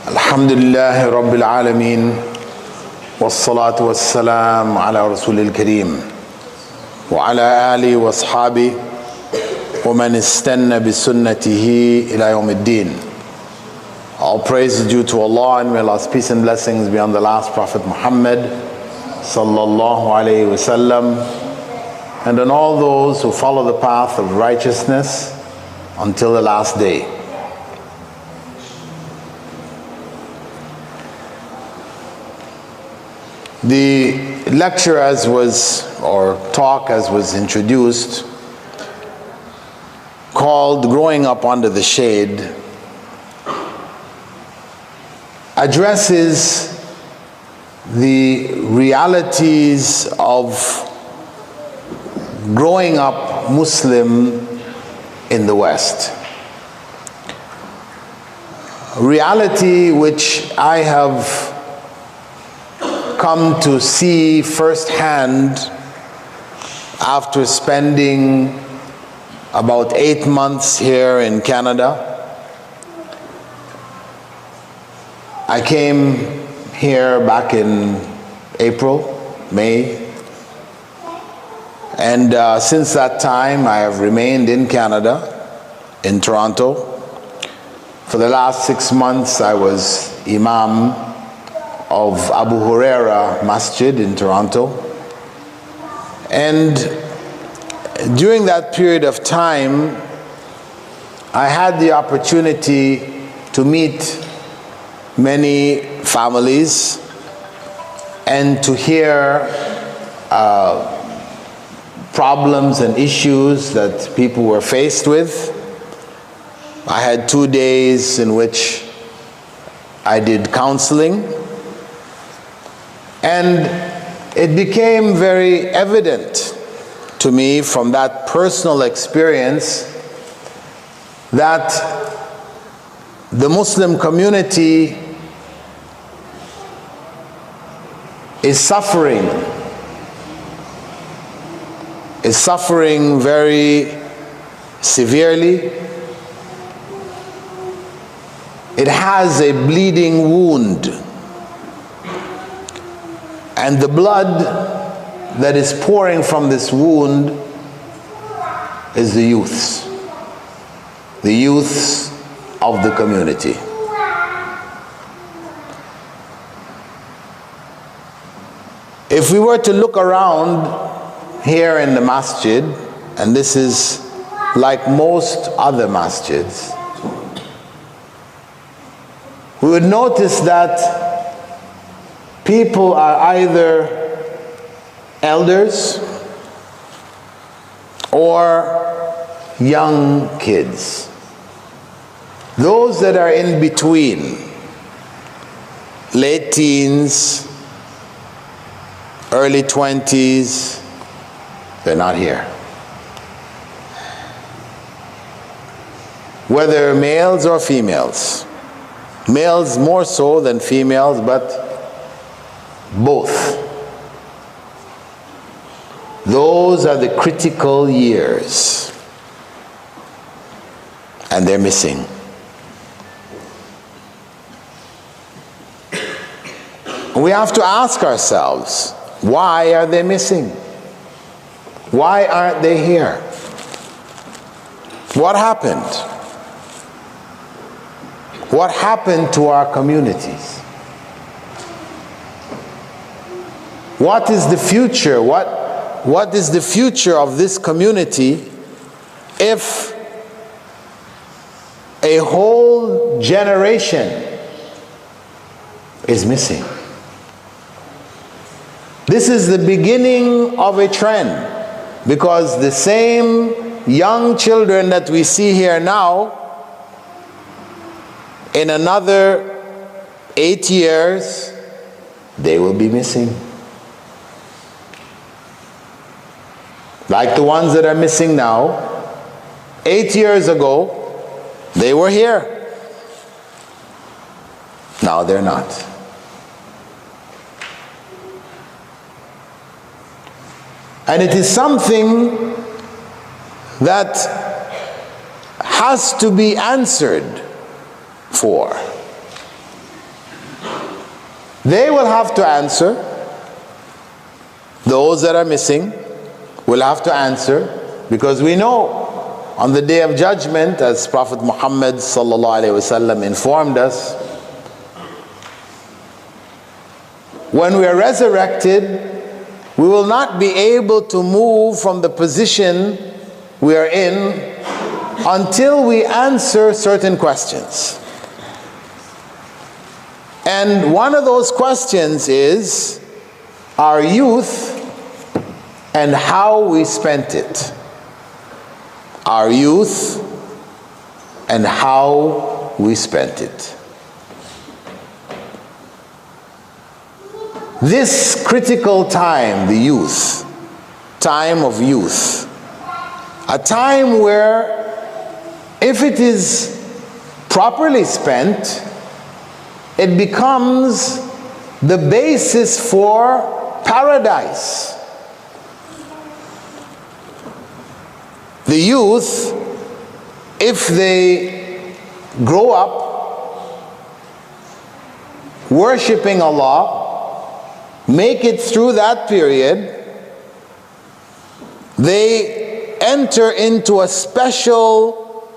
Alhamdulillahi Rabbil Alameen, wassalatu wassalam ala Rasulil Kareem, wa ala alihi wa ashabihi, wa man istanna bi sunnatihi ila yawmiddin. All praise is due to Allah, and may Allah's peace and blessings be on the last Prophet Muhammad sallallahu alayhi wasallam, and on all those who follow the path of righteousness until the last day. The lecture talk as was introduced, called Growing Up Under the Shade, addresses the realities of growing up Muslim in the West. Reality which I have come to see firsthand after spending about 8 months here in Canada. I came here back in May, and since that time I have remained in Canada, in Toronto. For the last 6 months I was Imam of Abu Huraira Masjid in Toronto, and during that period of time I had the opportunity to meet many families and to hear problems and issues that people were faced with. I had 2 days in which I did counseling, and it became very evident to me from that personal experience that the Muslim community is suffering very severely. It has a bleeding wound, and the blood that is pouring from this wound is the youths of the community. If we were to look around here in the masjid, and this is like most other masjids, we would notice that people are either elders or young kids. Those that are in between, late teens, early 20s, they're not here. Whether males or females. Males more so than females, but both. Those are the critical years, and they're missing. We have to ask ourselves, why are they missing? Why aren't they here? What happened? What happened to our communities? What is the future? What is the future of this community if a whole generation is missing? This is the beginning of a trend, because the same young children that we see here now, in another 8 years, they will be missing. Like the ones that are missing now, 8 years ago, they were here. Now they're not. And it is something that has to be answered for. They will have to answer. Those that are missing will have to answer, because we know on the day of judgment, as Prophet Muhammad sallallahu alaihi wasallam informed us, when we are resurrected, we will not be able to move from the position we are in until we answer certain questions. And one of those questions is our youth and how we spent it. Our youth and how we spent it. This critical time, the youth, time of youth, a time where if it is properly spent, it becomes the basis for paradise. The youth, if they grow up worshiping Allah, make it through that period, they enter into a special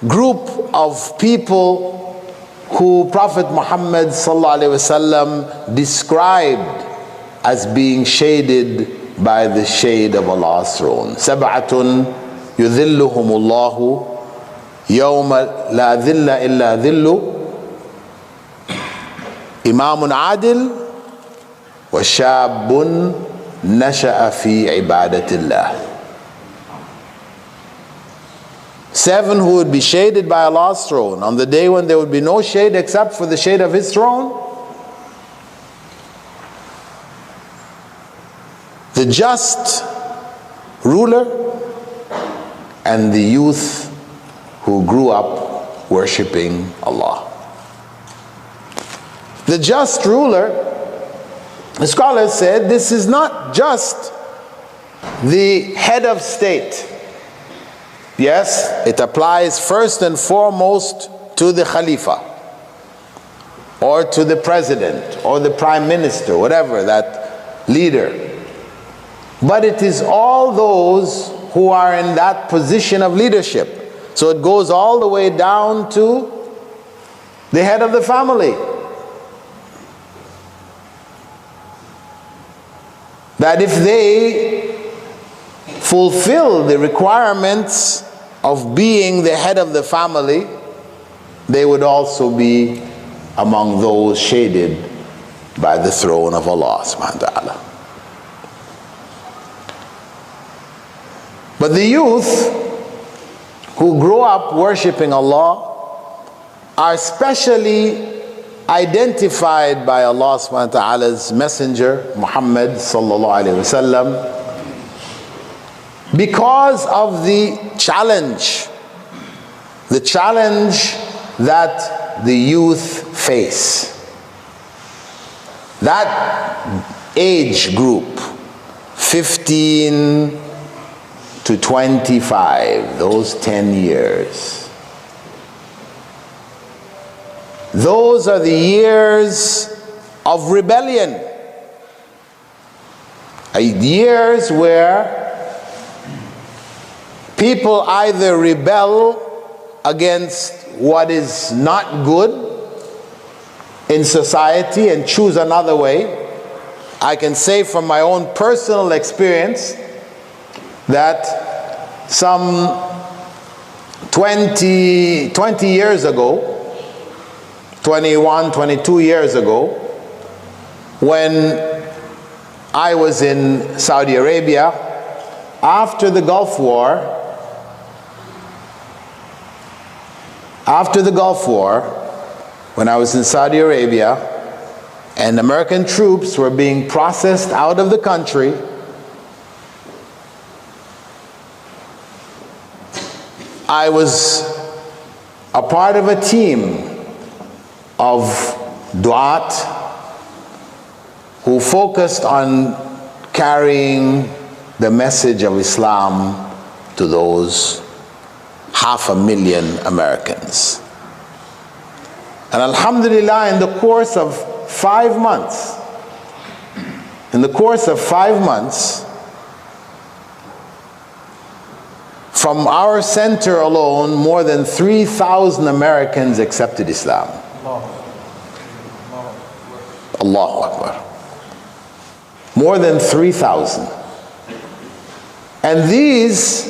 group of people who Prophet Muhammad ﷺ described as being shaded by the shade of Allah's throne. سبعة يذلهم الله يوم لا ذل إلا ذل إمام عادل وشاب نشأ في عبادة الله. 7 who would be shaded by Allah's throne on the day when there would be no shade except for the shade of His throne. The just ruler and the youth who grew up worshiping Allah. The just ruler, the scholars said, this is not just the head of state. Yes, it applies first and foremost to the Khalifa or to the president or the prime minister, whatever, that leader. But it is all those who are in that position of leadership. So it goes all the way down to the head of the family. That if they fulfill the requirements of being the head of the family, they would also be among those shaded by the throne of Allah subhanahu wa ta'ala. But the youth who grow up worshiping Allah are specially identified by Allah subhanahu wa ta'ala's messenger Muhammad sallallahu alayhi wa sallam because of the challenge that the youth face. That age group, 15 to 25, those 10 years. Those are the years of rebellion. Years where people either rebel against what is not good in society and choose another way. I can say from my own personal experience that some 20 years ago, 21, 22 years ago, when I was in Saudi Arabia, after the Gulf War, when I was in Saudi Arabia and American troops were being processed out of the country, I was a part of a team of du'at who focused on carrying the message of Islam to those 500,000 Americans. And alhamdulillah, in the course of 5 months, in the course of 5 months, from our center alone, more than 3,000 Americans accepted Islam. Allahu Akbar. More than 3,000. And these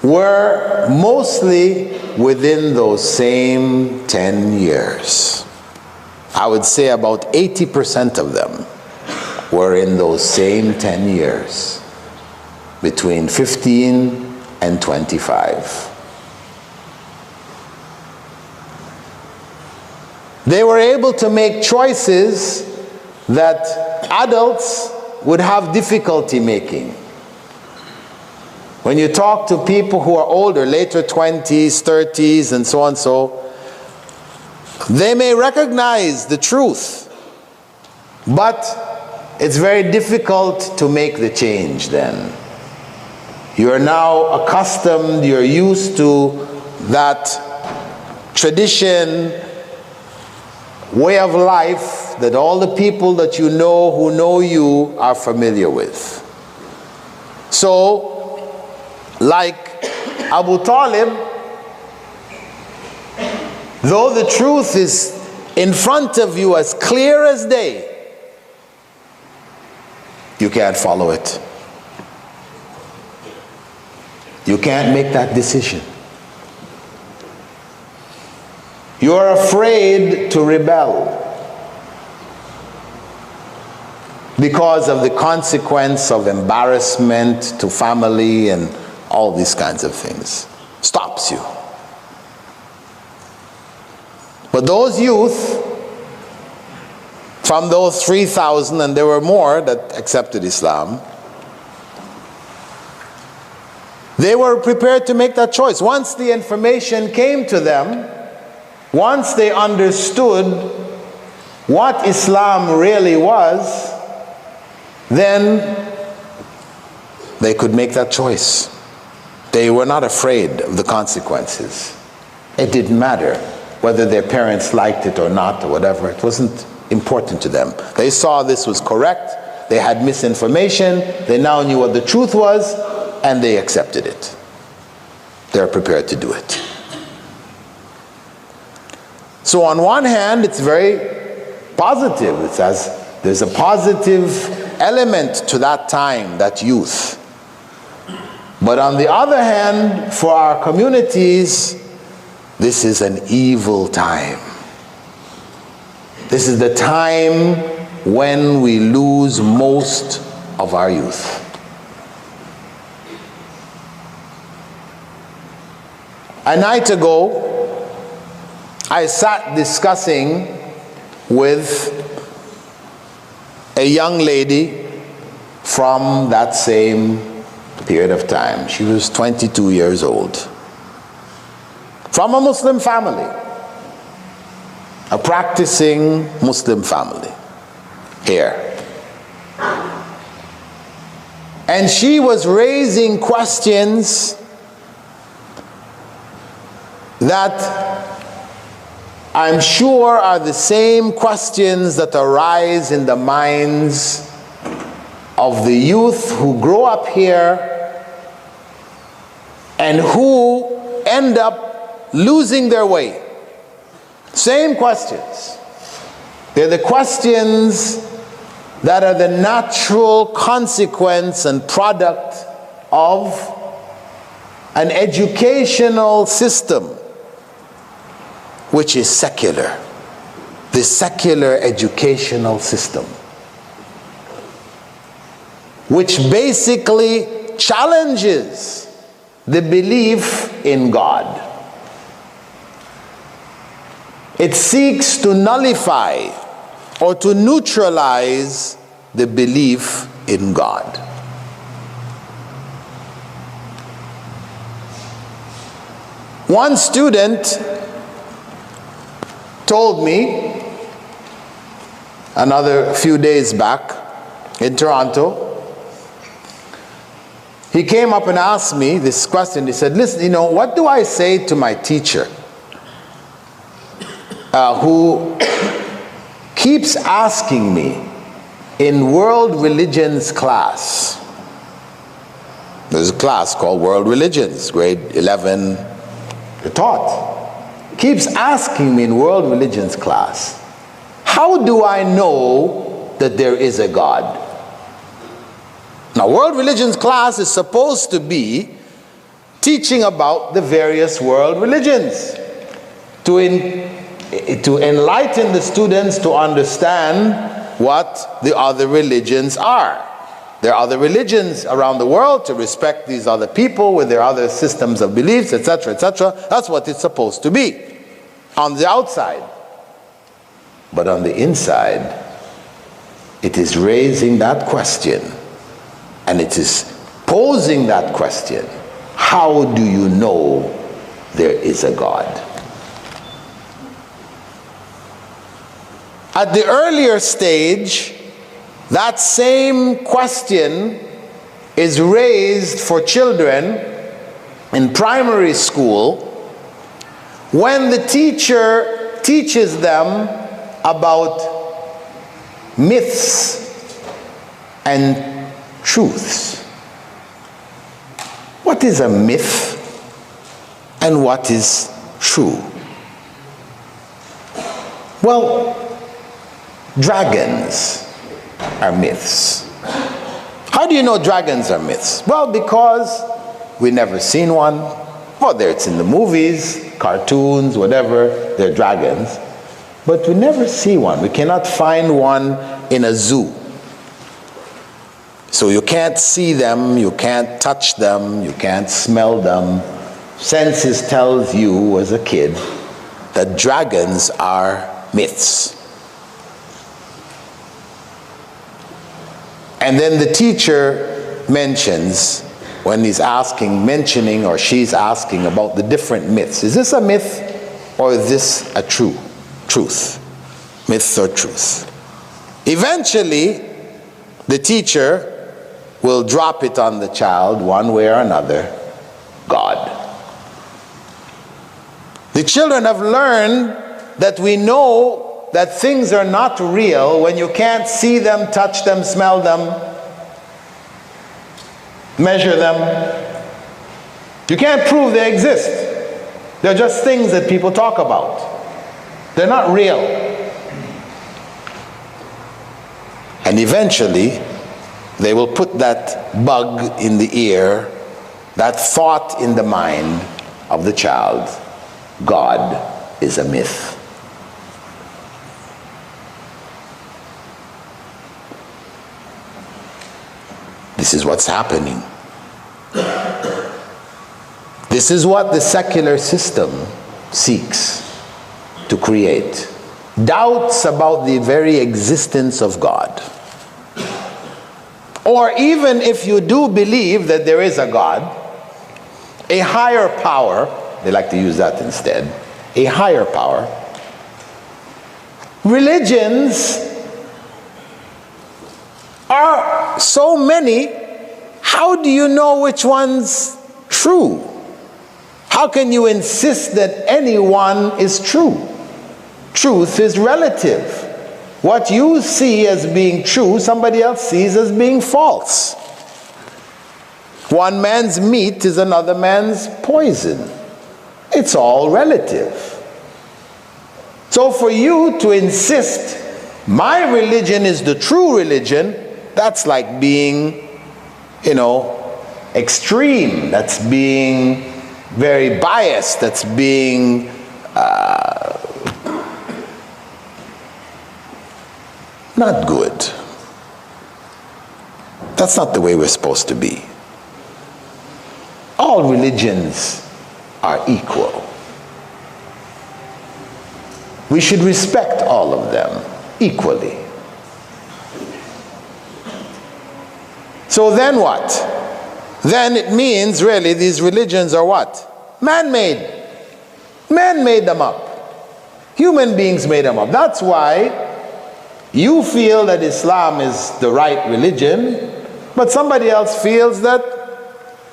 were mostly within those same 10 years. I would say about 80% of them were in those same 10 years, between 15 and 25. They were able to make choices that adults would have difficulty making. When you talk to people who are older, later 20s, 30s, and so on, they may recognize the truth, but it's very difficult to make the change then. You are now accustomed, you're used to that tradition, way of life that all the people that you know who know you are familiar with. So, like Abu Talib, though the truth is in front of you as clear as day, you can't follow it. You can't make that decision. You're afraid to rebel because of the consequence of embarrassment to family and all these kinds of things. Stops you. But those youth, from those 3,000, and there were more that accepted Islam, they were prepared to make that choice. Once the information came to them, once they understood what Islam really was, then they could make that choice. They were not afraid of the consequences. It didn't matter whether their parents liked it or not or whatever. It wasn't important to them. They saw this was correct. They had misinformation. They now knew what the truth was, and they accepted it. They're prepared to do it. So on one hand, it's very positive. It says there's a positive element to that time, that youth. But on the other hand, for our communities, this is an evil time. This is the time when we lose most of our youth. A night ago, I sat discussing with a young lady from that same period of time. She was 22 years old. From a Muslim family. A practicing Muslim family. Here. And she was raising questions that I'm sure are the same questions that arise in the minds of the youth who grow up here and who end up losing their way. Same questions. They're the questions that are the natural consequence and product of an educational system which is secular, the secular educational system, which basically challenges the belief in God. It seeks to nullify or to neutralize the belief in God. One student told me another few days back in Toronto, he came up and asked me this question. He said, listen, what do I say to my teacher who keeps asking me in world religions class. There's a class called World Religions, grade 11, they're taught. Keeps asking me in world religions class, how do I know that there is a God? Now, world religions class is supposed to be teaching about the various world religions to enlighten the students to understand what the other religions are. There are other religions around the world, to respect these other people with their other systems of beliefs, etc., etc. That's what it's supposed to be on the outside. But on the inside, it is raising that question, and it is posing that question: how do you know there is a God? At the earlier stage, that same question is raised for children in primary school when the teacher teaches them about myths and truths. What is a myth and what is true? Well, dragons are myths. How do you know dragons are myths? Well, because we never seen one. Whether it's in the movies, cartoons, whatever, they're dragons. But we never see one. We cannot find one in a zoo. So you can't see them, you can't touch them, you can't smell them. Senses tells you as a kid that dragons are myths. And then the teacher mentions, when he's mentioning or she's asking about the different myths. Is this a myth or is this a truth? Myth or truth? Eventually, the teacher will drop it on the child one way or another: God. The children have learned that we know that things are not real when you can't see them, touch them, smell them, measure them. You can't prove they exist. They're just things that people talk about. They're not real. And eventually, they will put that bug in the ear, that thought in the mind of the child: God is a myth. This is what's happening. This is what the secular system seeks to create. Doubts about the very existence of God. Or even if you do believe that there is a God, a higher power, they like to use that instead, a higher power. Religions are so many, how do you know which one's true? How can you insist that any one is true? Truth is relative. What you see as being true, somebody else sees as being false. One man's meat is another man's poison. It's all relative. So for you to insist, my religion is the true religion, that's like being, extreme. That's being very biased. That's being not good. That's not the way we're supposed to be. All religions are equal. We should respect all of them equally. So then what? Then it means really these religions are what? Man-made. Man made them up. Human beings made them up. That's why you feel that Islam is the right religion, but somebody else feels that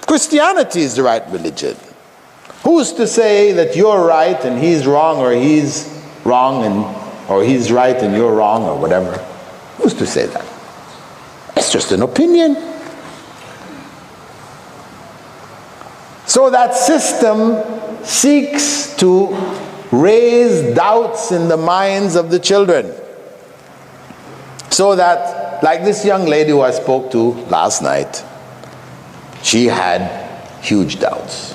Christianity is the right religion. Who's to say that you're right and he's wrong, or he's wrong and or he's right and you're wrong, or whatever. Who's to say that? It's just an opinion. So that system seeks to raise doubts in the minds of the children. So that, like this young lady who I spoke to last night, she had huge doubts.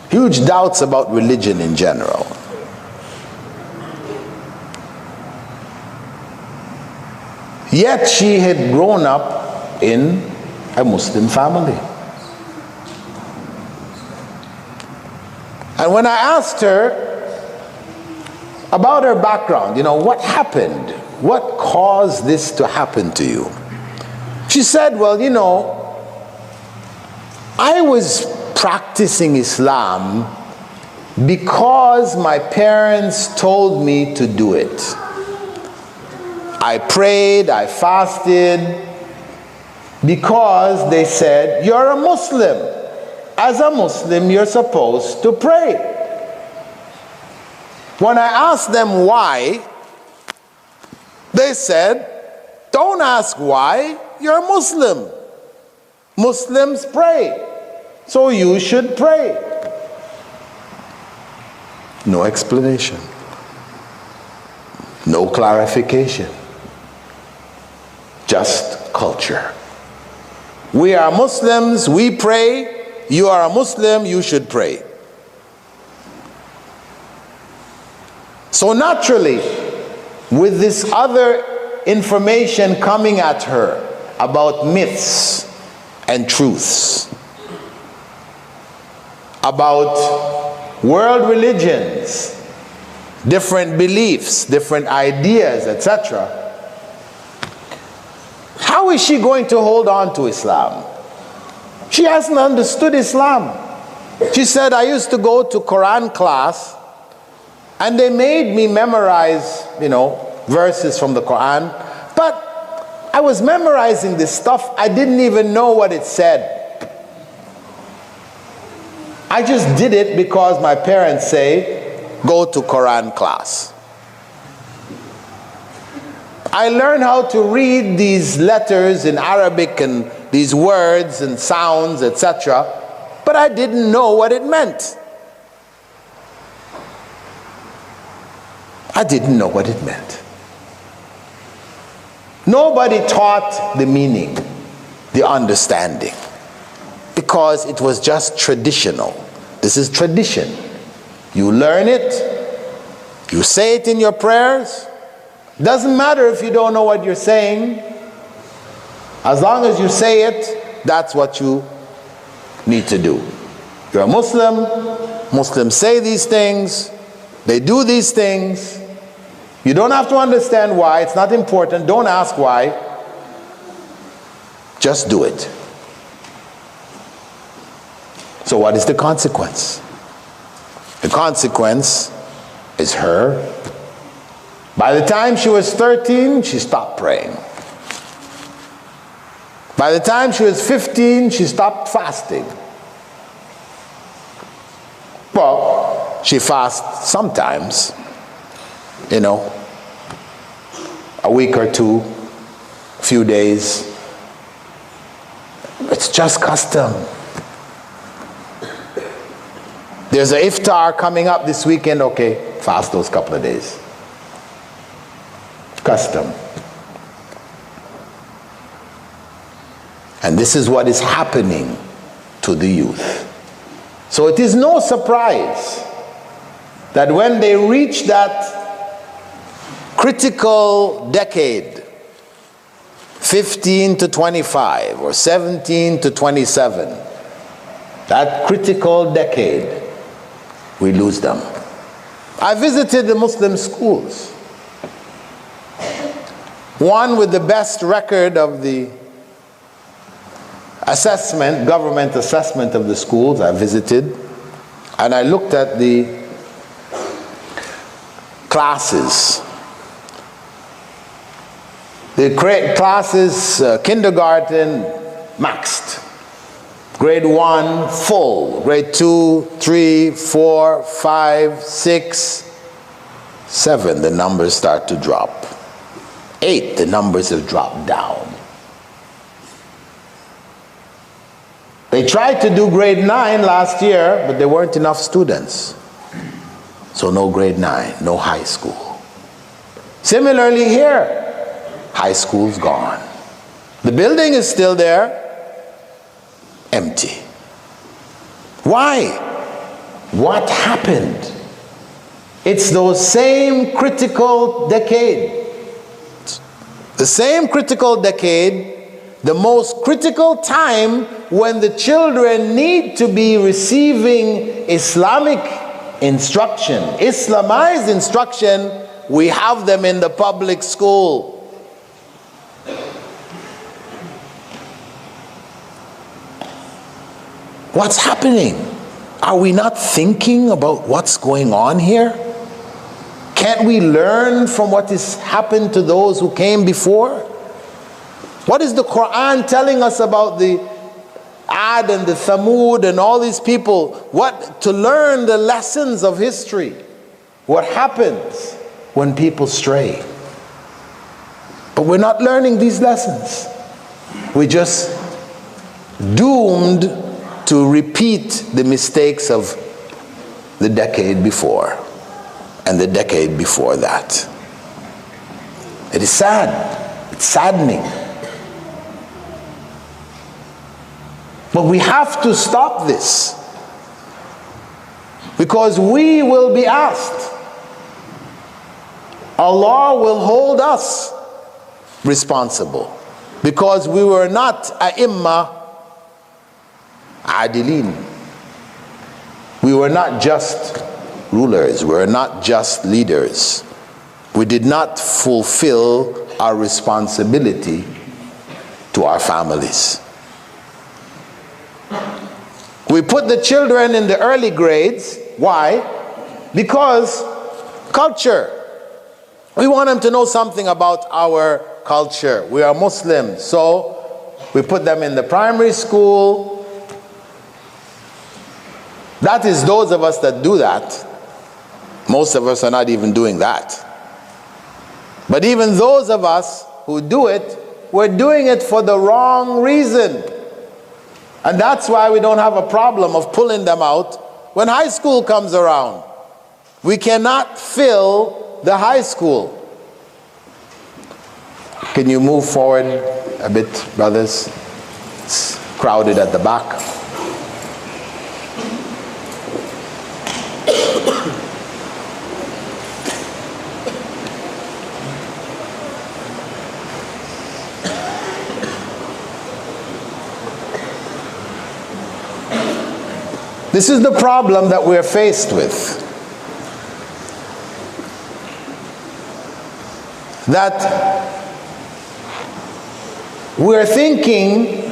Huge doubts about religion in general. Yet she had grown up in a Muslim family. And when I asked her about her background, what happened? What caused this to happen to you? She said, well, I was practicing Islam because my parents told me to do it. I prayed, I fasted, because they said, you're a Muslim. As a Muslim, you're supposed to pray. When I asked them why, they said, don't ask why, you're a Muslim. Muslims pray, so you should pray. No explanation. No clarification. Just culture. We are Muslims, we pray. You are a Muslim, you should pray. So naturally, with this other information coming at her about myths and truths, about world religions, different beliefs, different ideas, etc., how is she going to hold on to Islam? She hasn't understood Islam. She said, I used to go to Quran class and they made me memorize, verses from the Quran, but I was memorizing this stuff, I didn't even know what it said. I just did it because my parents say, go to Quran class. I learned how to read these letters in Arabic and these words and sounds, etc., but I didn't know what it meant. I didn't know what it meant. Nobody taught the meaning, the understanding, because it was just traditional. This is tradition. You learn it, you say it in your prayers. Doesn't matter if you don't know what you're saying. As long as you say it, that's what you need to do. You're a Muslim. Muslims say these things. They do these things. You don't have to understand why. It's not important. Don't ask why. Just do it. So what is the consequence? The consequence is her. By the time she was 13, she stopped praying. By the time she was 15, she stopped fasting. Well, she fasts sometimes, a week or two, a few days. It's just custom. There's an iftar coming up this weekend, okay, fast those couple of days. Custom. And this is what is happening to the youth. So it is no surprise that when they reach that critical decade, 15 to 25 or 17 to 27, that critical decade, we lose them. I visited the Muslim schools. One with the best record of the assessment, government assessment of the schools I visited, and I looked at the classes. The classes, kindergarten, maxed. Grade 1, full. Grade 2, 3, 4, 5, 6, 7, the numbers start to drop. 8, the numbers have dropped down. They tried to do grade 9 last year, but there weren't enough students. So no grade 9, no high school. Similarly here, high school's gone. The building is still there, empty. Why? What happened? It's those same critical decade. The same critical decade, the most critical time when the children need to be receiving Islamic instruction, Islamized instruction, we have them in the public school. What's happening? Are we not thinking about what's going on here? Can't we learn from what has happened to those who came before? What is the Quran telling us about the Ad and the Thamud and all these people? What to learn the lessons of history? What happens when people stray? But we're not learning these lessons. We're just doomed to repeat the mistakes of the decade before and the decade before that. It is sad. It's saddening. But we have to stop this, because we will be asked. Allah will hold us responsible, because we were not a'imma adilin. We were not just rulers. We were not just leaders. We did not fulfill our responsibility to our families. We put the children in the early grades. Why? Because culture. We want them to know something about our culture. We are Muslims, so we put them in the primary school. That is those of us that do that. Most of us are not even doing that. But even those of us who do it, we're doing it for the wrong reason. And that's why we don't have a problem of pulling them out when high school comes around. We cannot fill the high school. Can you move forward a bit, brothers? It's crowded at the back. This is the problem that we're faced with. That we're thinking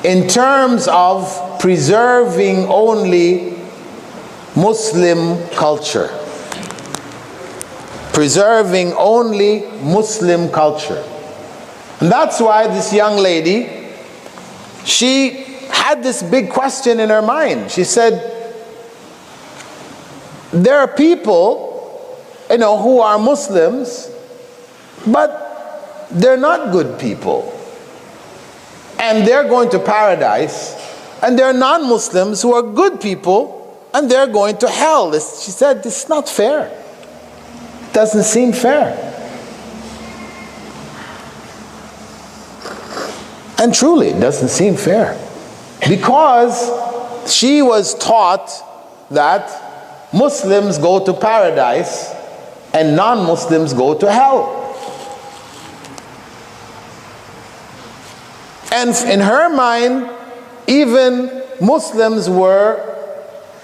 in terms of preserving only Muslim culture. Preserving only Muslim culture. And that's why this young lady, she had this big question in her mind. She said, there are people, who are Muslims, but they're not good people. And they're going to paradise. And there are non-Muslims who are good people, and they're going to hell. She said, this is not fair. It doesn't seem fair. And truly, it doesn't seem fair. Because she was taught that Muslims go to paradise and non-Muslims go to hell. And in her mind, even Muslims were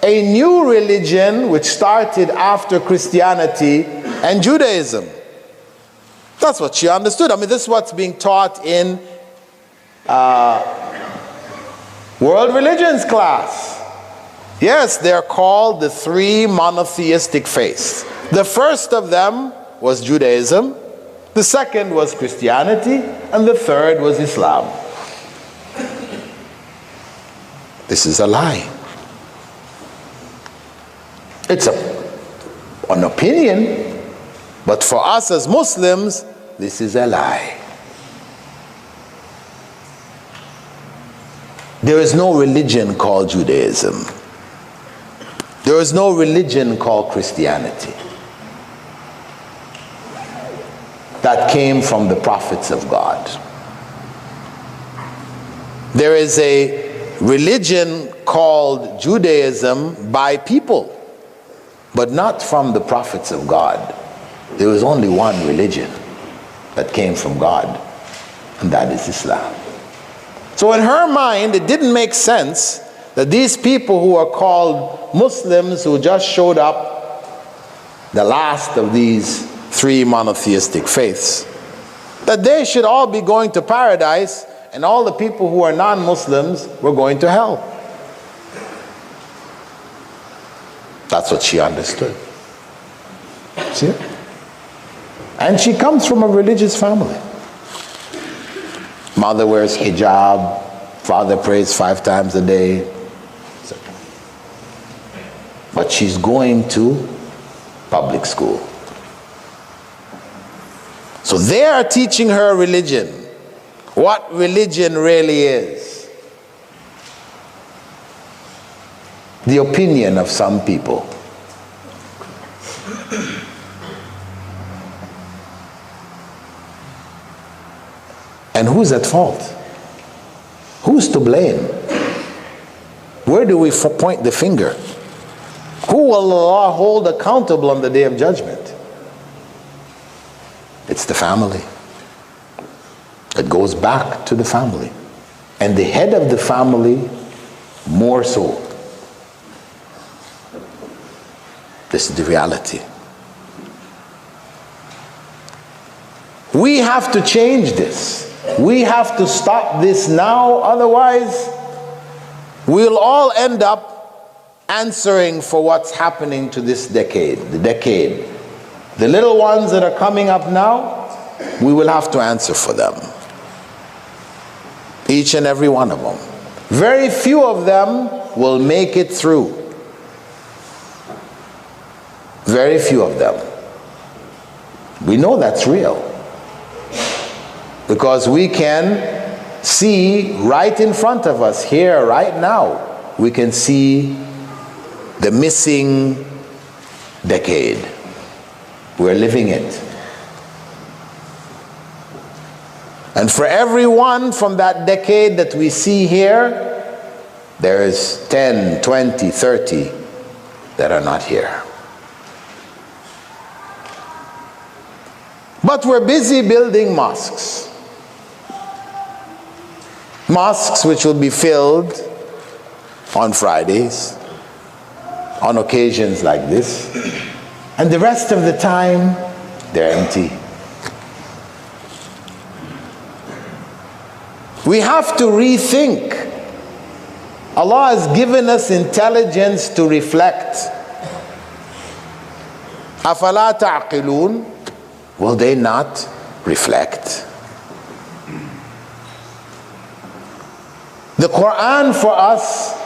a new religion which started after Christianity and Judaism. That's what she understood. I mean, this is what's being taught in world religions class. Yes, they're called the three monotheistic faiths. The first of them was Judaism, the second was Christianity, and the third was Islam. This is a lie. It's an opinion, But for us as Muslims, this is a lie. There is no religion called Judaism. There is no religion called Christianity that came from the prophets of God. There is a religion called Judaism by people, but not from the prophets of God. There was only one religion that came from God, and that is Islam. So in her mind, it didn't make sense that these people who are called Muslims, who just showed up, the last of these three monotheistic faiths, that they should all be going to paradise and all the people who are non-Muslims were going to hell. That's what she understood. See? And she comes from a religious family. Mother wears hijab, father prays 5 times a day. But she's going to public school. So they are teaching her religion, what religion really is. The opinion of some people. And who's at fault? Who's to blame? Where do we point the finger? Who will Allah hold accountable on the Day of Judgment? It's the family. It goes back to the family. And the head of the family more so. This is the reality. We have to change this. We have to stop this now, otherwise we'll all end up answering for what's happening to this decade, the decade. The little ones that are coming up now, we will have to answer for them. Each and every one of them. Very few of them will make it through. Very few of them. We know that's real. Because we can see right in front of us, here, right now, we can see the missing decade. We're living it. And for everyone from that decade that we see here, there is 10, 20, 30 that are not here. But we're busy building mosques. Mosques which will be filled on Fridays, on occasions like this, and the rest of the time, they're empty. We have to rethink. Allah has given us intelligence to reflect. أَفَلَا تَعْقِلُونَ? Will they not reflect? The Quran for us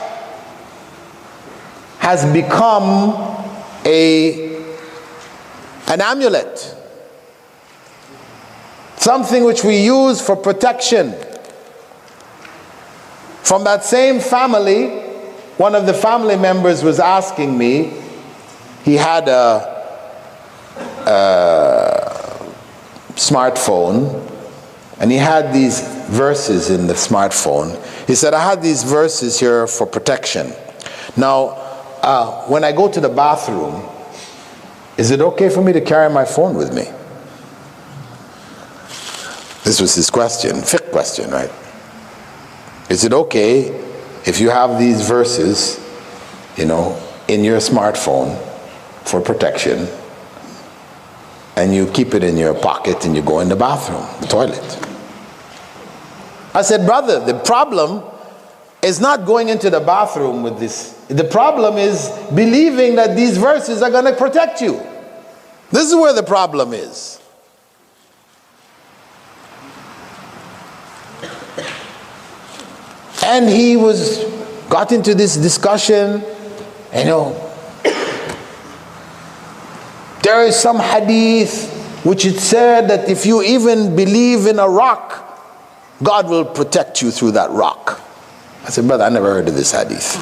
has become an amulet, something which we use for protection. From that same family, one of the family members was asking me, he had a smartphone, and he had these verses in the smartphone. He said, I had these verses here for protection. Now, when I go to the bathroom, is it okay for me to carry my phone with me? This was his question, fiqh question, right? Is it okay if you have these verses, in your smartphone for protection, and you keep it in your pocket and you go in the bathroom, the toilet? I said, brother, the problem is not going into the bathroom with this. The problem is believing that these verses are going to protect you. This is where the problem is. And he got into this discussion, There is some hadith which it said that if you even believe in a rock, God will protect you through that rock. I said, brother, I never heard of this hadith.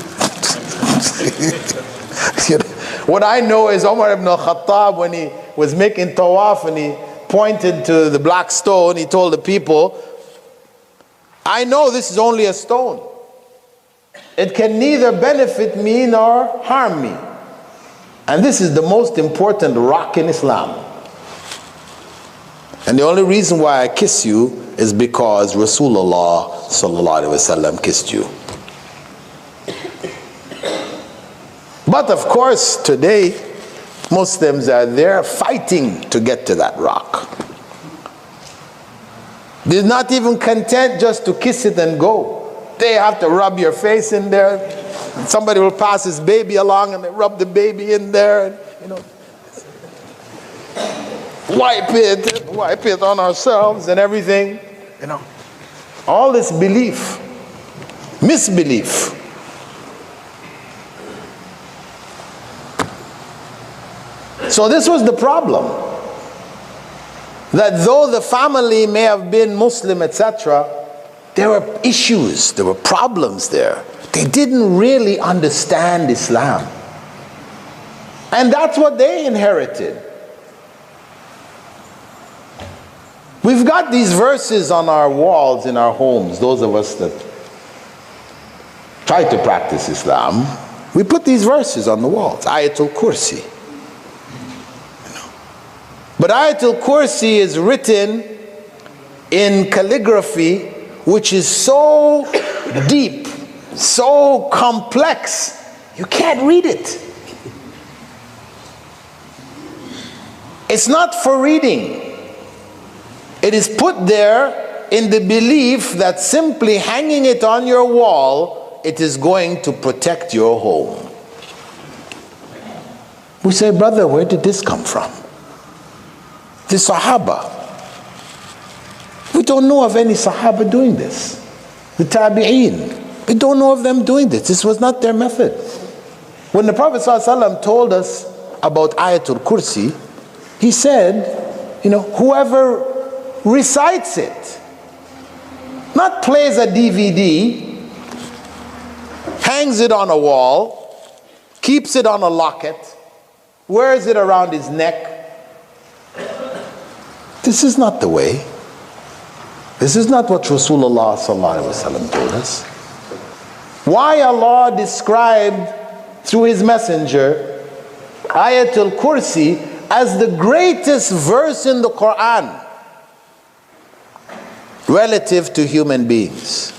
What I know is Umar ibn al-Khattab, when he was making tawaf and he pointed to the black stone, he told the people, I know this is only a stone. It can neither benefit me nor harm me. And this is the most important rock in Islam. And the only reason why I kiss you is because Rasulullah sallallahu alaihi wasallam kissed you. But of course, today, Muslims are there fighting to get to that rock. They're not even content just to kiss it and go. They have to rub your face in there. Somebody will pass his baby along and they rub the baby in there. And, you know, wipe it on ourselves and everything. You know, all this belief, misbelief. So this was the problem. That though the family may have been Muslim, etc., there were issues, there were problems there. They didn't really understand Islam. And that's what they inherited. We've got these verses on our walls in our homes, those of us that try to practice Islam. We put these verses on the walls, Ayatul Kursi. But Ayatul Kursi is written in calligraphy which is so deep, so complex, you can't read it. It's not for reading. It is put there in the belief that simply hanging it on your wall, it is going to protect your home. We say, brother, where did this come from? The Sahaba. We don't know of any Sahaba doing this. The Tabi'een. We don't know of them doing this. This was not their method. When the Prophet ﷺ told us about Ayatul Kursi, he said, you know, whoever recites it, not plays a DVD, hangs it on a wall, keeps it on a locket, wears it around his neck. This is not the way. This is not what Rasulullah ﷺ told us. Why Allah described through His Messenger Ayatul Kursi as the greatest verse in the Quran relative to human beings?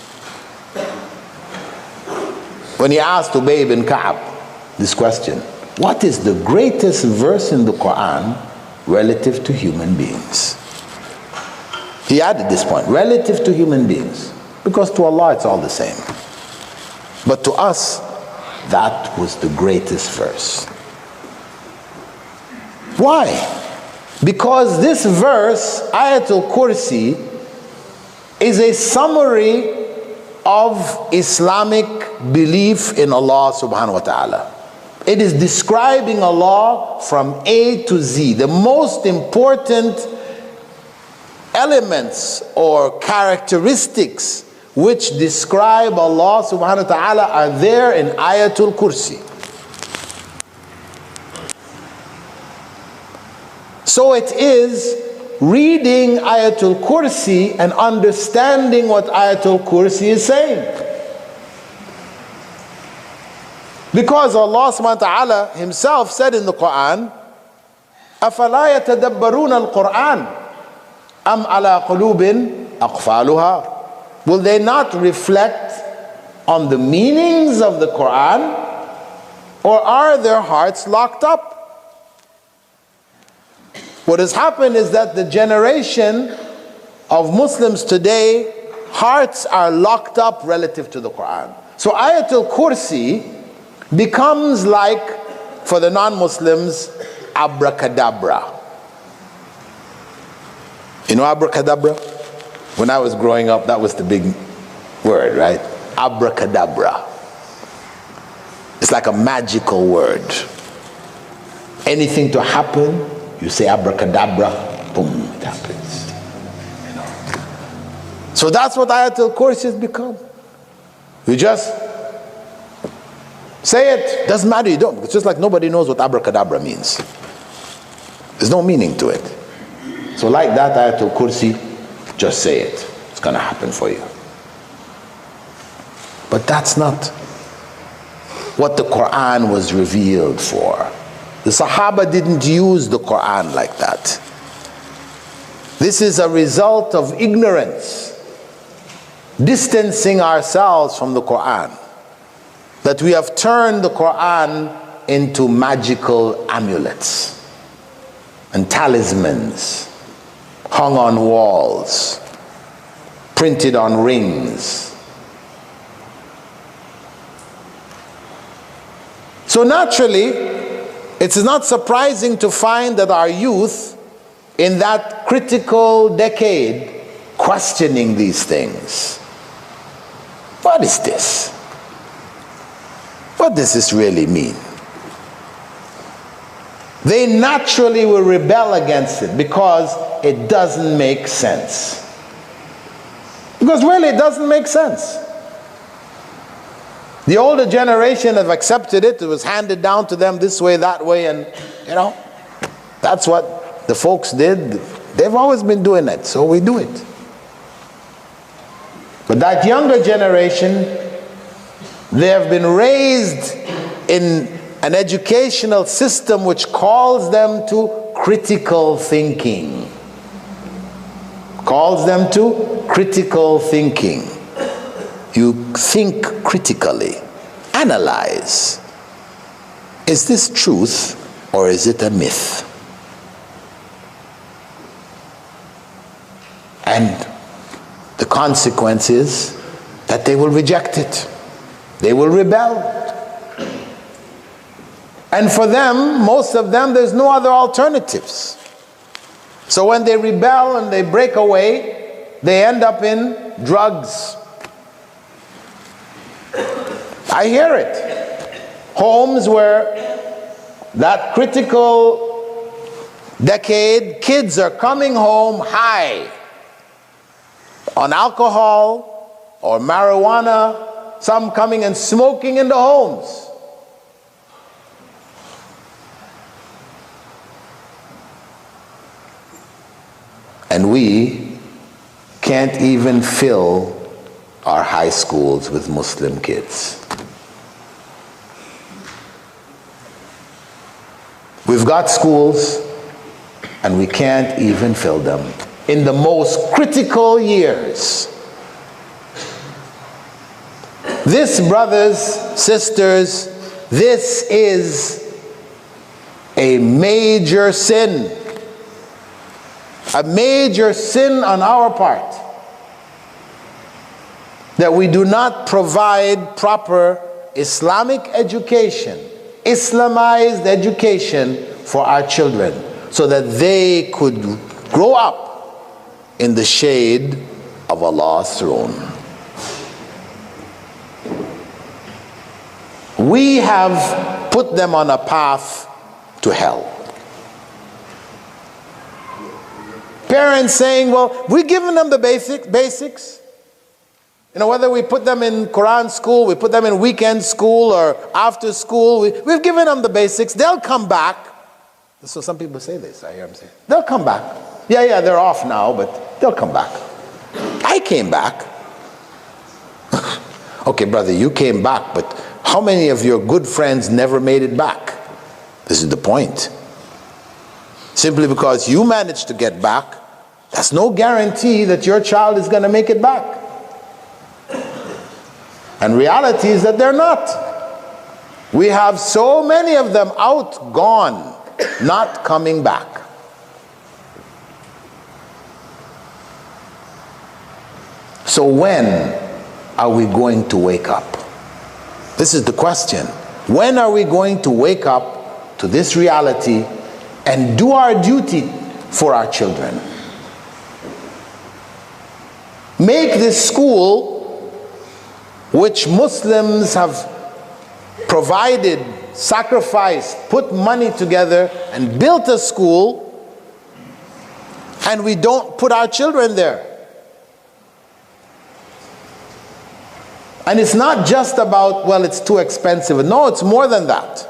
When he asked Ubay ibn Ka'ab this question, what is the greatest verse in the Quran relative to human beings? He added this point, relative to human beings, because to Allah it's all the same. But to us, that was the greatest verse. Why? Because this verse, Ayatul Kursi, is a summary of Islamic belief in Allah subhanahu wa ta'ala. It is describing Allah from A to Z. The most important elements or characteristics which describe Allah subhanahu wa ta'ala are there in Ayatul Kursi. So it is reading Ayatul Kursi and understanding what Ayatul Kursi is saying. Because Allah subhanahu wa ta'ala Himself said in the Quran, أَفَلَا يَتَدَبَّرُونَ الْقُرْآنَ أَمْ عَلَىٰ قُلُوبٍ أَقْفَالُهَا. Will they not reflect on the meanings of the Quran, or are their hearts locked up? What has happened is that the generation of Muslims today, hearts are locked up relative to the Quran. So Ayatul Kursi becomes like, for the non-Muslims, abracadabra. You know abracadabra? When I was growing up, that was the big word, right? Abracadabra. It's like a magical word. anything to happen, you say abracadabra, boom, it happens. You know. So that's what Ayatul Kursi has become. You just say it, doesn't matter, you don't. It's just like nobody knows what abracadabra means. There's no meaning to it. So like that Ayatul Kursi, just say it. It's going to happen for you. But that's not what the Quran was revealed for. The Sahaba didn't use the Quran like that. This is a result of ignorance, distancing ourselves from the Quran. That we have turned the Quran into magical amulets and talismans hung on walls, printed on rings. So naturally, it's not surprising to find that our youth in that critical decade questioning these things. What is this? What does this really mean? They naturally will rebel against it because it doesn't make sense. Because really it doesn't make sense. The older generation have accepted it. It was handed down to them this way, that way, and you know, that's what the folks did. They've always been doing it, so we do it. But that younger generation, they have been raised in an educational system which calls them to critical thinking. Calls them to critical thinking. You think critically, analyze. Is this truth or is it a myth? And the consequence is that they will reject it. They will rebel. And for them, most of them, there's no other alternatives. So when they rebel and they break away, they end up in drugs. I hear it. Homes where that critical decade, kids are coming home high on alcohol or marijuana, some coming and smoking in the homes. And we can't even fill our high schools with Muslim kids. We've got schools and we can't even fill them in the most critical years. This, brothers, sisters, this is a major sin. A major sin on our part. That we do not provide proper Islamic education, Islamized education for our children, so that they could grow up in the shade of Allah's throne. We have put them on a path to hell. Parents saying, well, we're giving them the basics. You know, whether we put them in Quran school, we put them in weekend school or after school, we've given them the basics. They'll come back. So some people say this, I hear them say, they'll come back. Yeah, they're off now, but they'll come back. I came back. Okay, brother, you came back, but how many of your good friends never made it back? This is the point. Simply because you managed to get back, that's no guarantee that your child is going to make it back. And reality is that they're not. We have so many of them out, gone, not coming back. So when are we going to wake up? This is the question. When are we going to wake up to this reality and do our duty for our children? Make this school, which Muslims have provided sacrificed, put money together, and built a school, and we don't put our children there. And it's not just about, well, it's too expensive. No, it's more than that.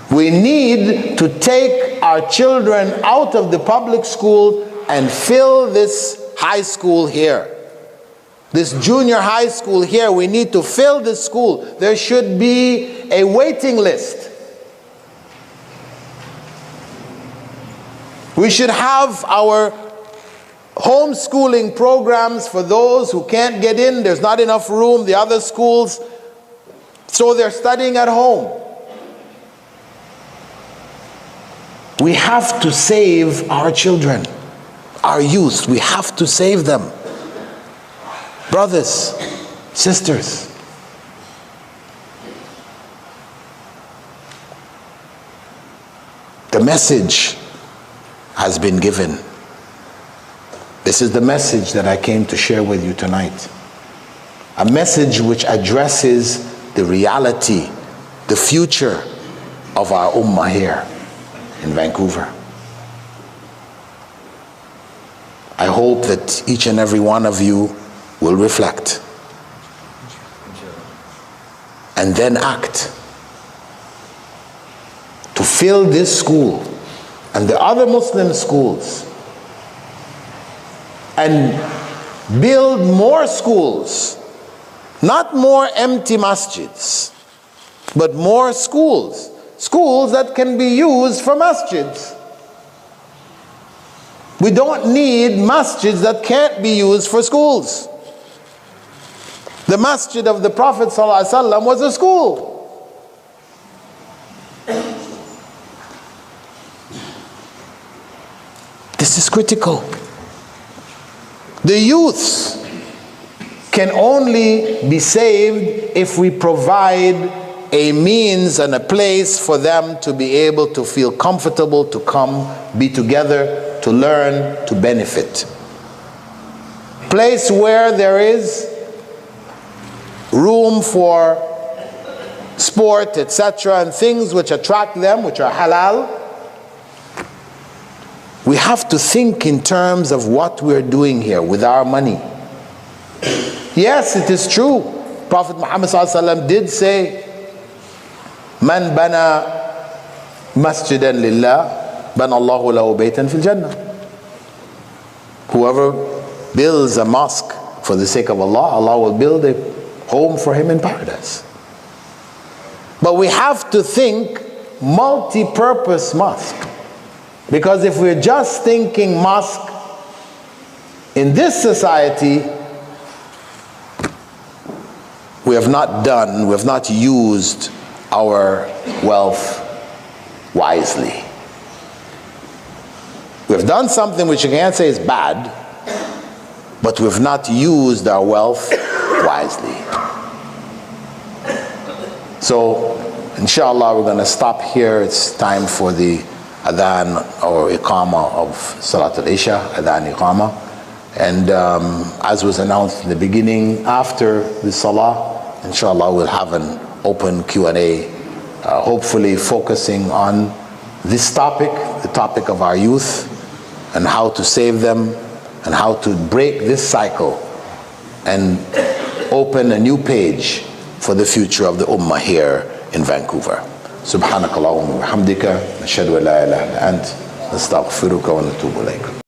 We need to take our children out of the public school and fill this high school here. This junior high school here, we need to fill this school. There should be a waiting list. We should have our homeschooling programs for those who can't get in. There's not enough room, the other schools, so they're studying at home. We have to save our children, our youth. We have to save them. Brothers, sisters, the message has been given. This is the message that I came to share with you tonight. A message which addresses the reality, the future of our ummah here in Vancouver. I hope that each and every one of you will reflect and then act to fill this school and the other Muslim schools and build more schools, not more empty masjids, but more schools. Schools that can be used for masjids. We don't need masjids that can't be used for schools. The masjid of the Prophet ﷺ was a school. This is critical. The youth can only be saved if we provide a means and a place for them to be able to feel comfortable, to come, be together, to learn, to benefit. Place where there is room for sport, etc., and things which attract them, which are halal. We have to think in terms of what we're doing here with our money. Yes, it is true. Prophet Muhammad ﷺ did say, Man bana masjidan lillah, bana Allahu lahu baytan fil jannah. Whoever builds a mosque for the sake of Allah, Allah will build a home for him in paradise. But we have to think multi-purpose mosque. Because if we're just thinking mosque in this society, we have not used our wealth wisely. We've done something which you can't say is bad, but we've not used our wealth wisely. So, inshallah, we're going to stop here. It's time for the adhan or iqama of Salat al-Isha, adhan iqama. And as was announced in the beginning, after the salah, inshallah, we'll have an open Q&A, hopefully focusing on this topic, the topic of our youth, and how to save them, and how to break this cycle and open a new page for the future of the ummah here in Vancouver. Subhanakallahumma wa bihamdika, nashhadu an la ilaha illa ant, nastaghfiruka wa natubu ilayk.